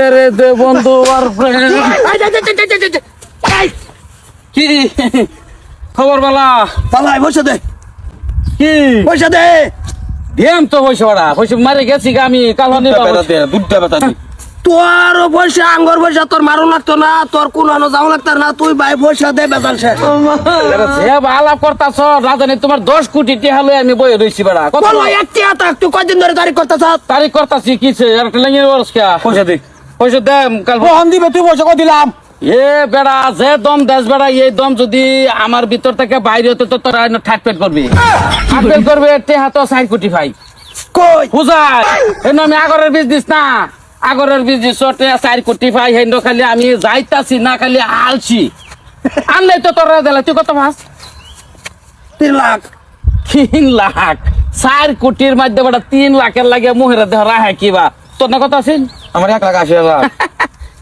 তেরে দে বন্ধু আর কি খবর বলা পালাই পয়সা দে, কি পয়সা দে। দিম তো পয়সা ওরা পয়সা মারে গেছি গা আমি কাল দুধটা বেতা দি তোর পয়সা আঙ্গর পয়সা তোর মারুন লাগতো না, তোর কোনো যাও লাগতো না, তুই ভাই পয়সা দে বেজাল শেষ। আলাপ করতাছ রাজধানী তোমার 10 কোটি টাকা লই আমি বই রইছি বেড়া কত বলো একটি হাত তুই কয়দিন ধরে তারিখ করতেছ? তারিখ করতাছি কিছে একটা লেঙ্গের বরসকা পয়সা দি পয়সা দে কাল কখন দিবে তুই পয়সা কই দিলাম? এ বেড়া যে দম দেশ বেড়া এই দম যদি আমার ভিতর থেকে বাইরে হতো তো তোরা ঠাটপেট করবি ঠাটপেট করবে টেহা তো 4 কোটি ভাই কই বুঝাই হেন আমি আগরের বিজনেস না আগরের বিজনেস ওতে 4 কোটি ভাই হেন খালি আমি যাইতাছি না খালি আলছি আনলে তো তোরা দিলা তুই কত মাস 3 লাখ 3 লাখ 4 কোটির মধ্যে বেটা 3 লাখের লাগে মুহের দেহ রাহে কিবা তোর না কথা আছে আমার 1,80,000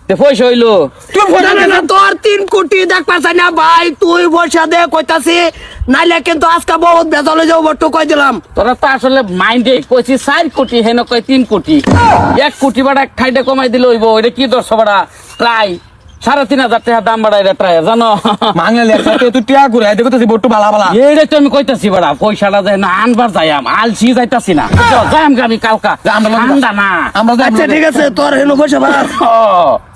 তে পয়সা হইলো তুই পয়সা দে না, তোর 3 কোটি দেখ পাছাই না ভাই, তুই পয়সা দে কইতাছি, নাইলে কিন্তু আজকে বহুত বেজাল হয়ে যাবো বট্টু কই দিলাম। তোরা তো আসলে মাইন্ডে কইছি 4 কোটি হেন কয় 3 কোটি 1 কোটি বাড়া খাইতে কমাই দিলে হইব এটা কি দর্শ বাড়া ট্রাই 3,500 টাকা দাম বাড়াই রে ট্রাই জানো মাংলে একসাথে তুই টিয়া ঘুরে দেখতেছি বট্টু বালা বালা এইটা তো আমি কইতাছি বাড়া পয়সাটা যায় না আনবার যাইম আলছি যাইতাছি না যাইম আমি কালকা ঠান্ডা না আমরা যাই আচ্ছা ঠিক আছে, তোর হেন পয়সা বাস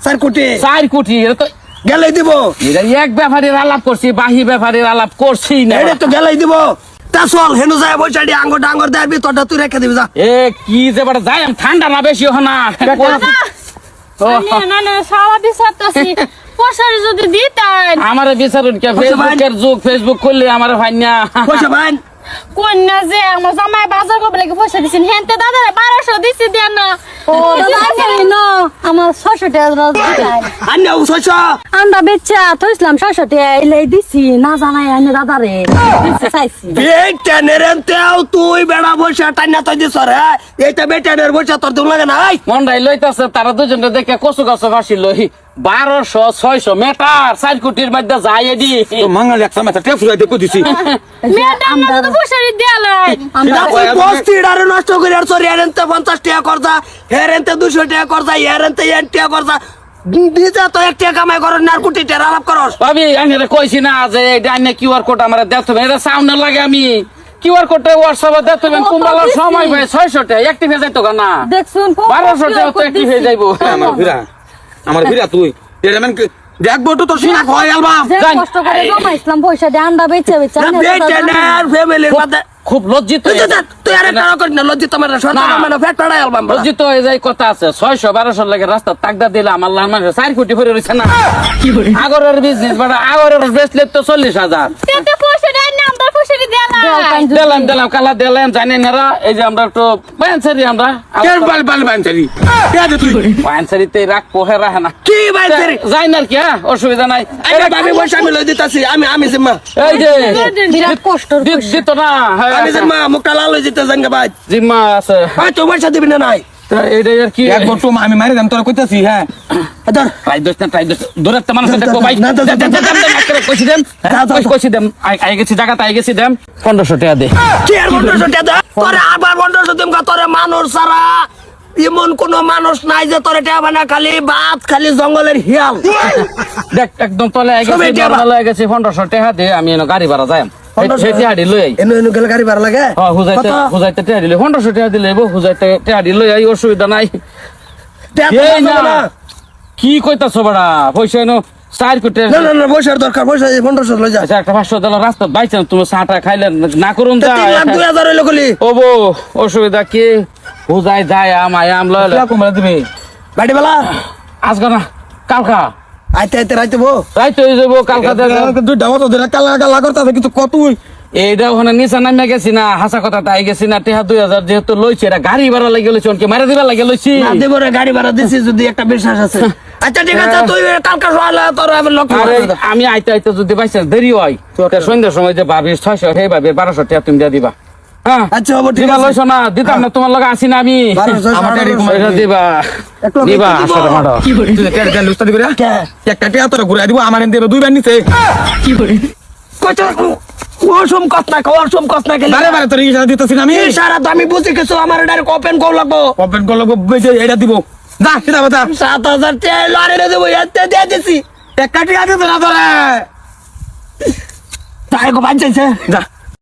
4 কোটি 4 কোটি এটা তো গেলেই দিব, এটা এক ব্যাপারের আলাপ করছি বাহি ব্যাপারের আলাপ করছি না এটা তো গেলেই দিব। তা চল হেনু যায় পয়সা দিয়ে আঙ্গুর ডাঙ্গর দেয় ভিতরটা তুই রেখে দিবি যা। এ কি যে বাড়া যাইম ঠান্ডা না বেশি হ না না সারা বিচারতাছি পয়সারে যদি দিতেন আমার বিচারুন কে ফেসবুকের যুগ ফেসবুক করলে আমার ভাই না পয়সা ভাই কন্যা যে আমার জামাই বাজার করবে লাগে পয়সা দিছেন হেনতে দাদা 1200 দিছি দেন না ও দাদা না আমার 600 টাকা দিতেন আন্না উছছ আমরা বেচা থইছিলাম 600 টাকা এলাই দিছি না জানাই আনে দাদারে দিতে চাইছি এই টেনেরেন্তেও তুই বেড়া পয়সা টাইনা তুই দিছ রে, এইটা বেটানের পয়সা তোর দিন লাগে না। এই মন্ডাই লইতাছে তারা দুজনে দেখে কচু গাছ ফাঁসি লই 1200-600 মেটার 4 কোটির মধ্যে যাই দি মাংলে একসাথে টেপ ফুরাই দেখো দিছি ম্যাডাম না তো পয়সারে দেলাই এটা তুই বস্তি ডারে নষ্ট করে আর সরি এরেন্তে 50 টাকা করদা, হেরেন্তে 200 টাকা করদা, হেরেন্তে 1 টাকা করদা, দিজা তো 1 টাকা কামাই করস না আর কোটি টাকা লাভ করস। ভাবি আমি কইছি না যে এটা আইনে কিউআর কোড আমার দেখতে হবে এটা সাউন্ড লাগে আমি কিউআর কোডটা হোয়াটসঅ্যাপে দেখতে হবে কুম্বালার সময় ভাই 600 টাকা অ্যাক্টিভ হয়ে যাইতো না দেখছুন 1200 টাকা তো অ্যাক্টিভ হয়ে যাইবো আমার ফিরা তুই এরমান দেখ বটু তো সিনা কয় অ্যালবাম যে কষ্ট করে জমাইছিলাম পয়সা দিয়ে আন্ডা বেচে বেচে না বেটানের ফ্যামিলির মধ্যে খুব লজ্জিত তুই আরে টাকা করিস না, লজ্জিত আমার সরকার মানে ফেট পড়াই অ্যালবাম লজ্জিত হয়ে যায় কথা আছে 600-1200 লাগে রাস্তা তাকদা দিলে আমার লাল মানে 4 কোটি ভরে রইছে না আগরের বিজনেস বড় আগরের ব্রেসলেট তো 40,000 তেতে পয়সা দেন না আমরা পয়সারে দেলাই দিলাম কালা দিলাম জানেন না এই যে আমরা একটু বায়ানসারি আমরা কেন বাল বাল বানছারি কে দে তুই বায়ানসারিতে রাখ পোহে রাখে না কি ভাই তেরি যাই না আর কি হ্যাঁ অসুবিধা নাই আরে ভাবি পয়সা আমি লই দিতাছি, আমি জিম্মা এই যে বিরাট কষ্ট দিত না আমি জিম্মা মুখটা লাল হয়ে যেতে জানগা ভাই। জিম্মা আছে ভাই তো পয়সা দিবি না নাই এইটাই আর কি এক বটু আমি মারি দাম তোর কইতাছি হ্যাঁ ধর ট্রাই দোস্ত দূরে একটা মানুষ দেখো ভাই না, না, না, কইছি দেন কইছি দেন আই গেছি জায়গাতে আই গেছি দেন 1500 টাকা দে কি আর 1500 টাকা তোরে আবার 1500 দিমকা, তোরে মানুষ সারা এমন কোন মানুষ নাই যে তোরে টাকা বানা, খালি বাত খালি জঙ্গলের হিয়াল। দেখ একদম তলে আই গেছি বড় হয়ে গেছি 1500 টাকা দে আমি এনো গাড়ি ভাড়া যাই সেটি হাড়ি লই আই এনে গেলে গাড়ি ভাড়া লাগে হুজাইতে টাকা দিলে 1500 টাকা দিলে হুজাইতে টাকা দিলে এই অসুবিধা নাই এই না কি কইতাছ বড়া পয়সা এনো 4 কোটি না না না পয়সার দরকার, পয়সা 1500 লই যা। আচ্ছা একটা 500 ডলার রাস্তা বাইছেন তুমি চাটা খাইলে না করুন যা 3,02,000 হইলো কলি ওবো অসুবিধা কি হুজাই যায় আম লইলে কমলা দিবে বাড়ি বেলা আজকে না কালকা আইতে আইতে রাইতে বো রাইতে হয়ে যাবো কালকা দুই ডাবা তো ধরে কালা কালা করতাছে কিন্তু কত এইটা ওখানে নিচা নামিয়া গেছি না হাসা কথাটা আই গেছি না টেহা 2000 যেহেতু লইছে এটা গাড়ি ভাড়া লাগে লইছি ওনকে মারা দিবা লাগে লইছি না দেব রে, গাড়ি ভাড়া দিছি যদি একটা বিশ্বাস আছে। আচ্ছা ঠিক আছে, তুই কালকে সকালে তোর আমি লক্ষ্য আরে করে আমি আইতে যদি পাইছে দেরি হয় তো সন্ধ্যার সময় যে ভাবিস 600 হে ভাবি 1200 টাকা তুমি দিয়ে দিবা হ্যাঁ আচ্ছা হবো ঠিক দিবা আছে। লইছো না দিতাম না তোমার লগে আসি না আমি 1200 আমার গাড়ি ঘুমাই এটা দিবা একটু দিবা বেশি দিব। আসলে মাডো তুই কে কে লুস্তা দিবি রে কে? একটা টিয়া তোর ঘুরাই দিব আমার এনে দুইবার নিছে কইতো ওসম কষ্ট না গেলে বারে বারে তোর ইশারা দিতেছি না আমি সারা তো আমি বুঝি কিছু, আমার ডাইরেক্ট ওপেন কল লাগবো। ওপেন করলে এটা দিব যা সেটা কথা 7,000 টাকা লড়ে দেবো এতে দিয়ে দিছি একটা টিয়া দিতে না তোরে তাই গো বাঁচাইছে যা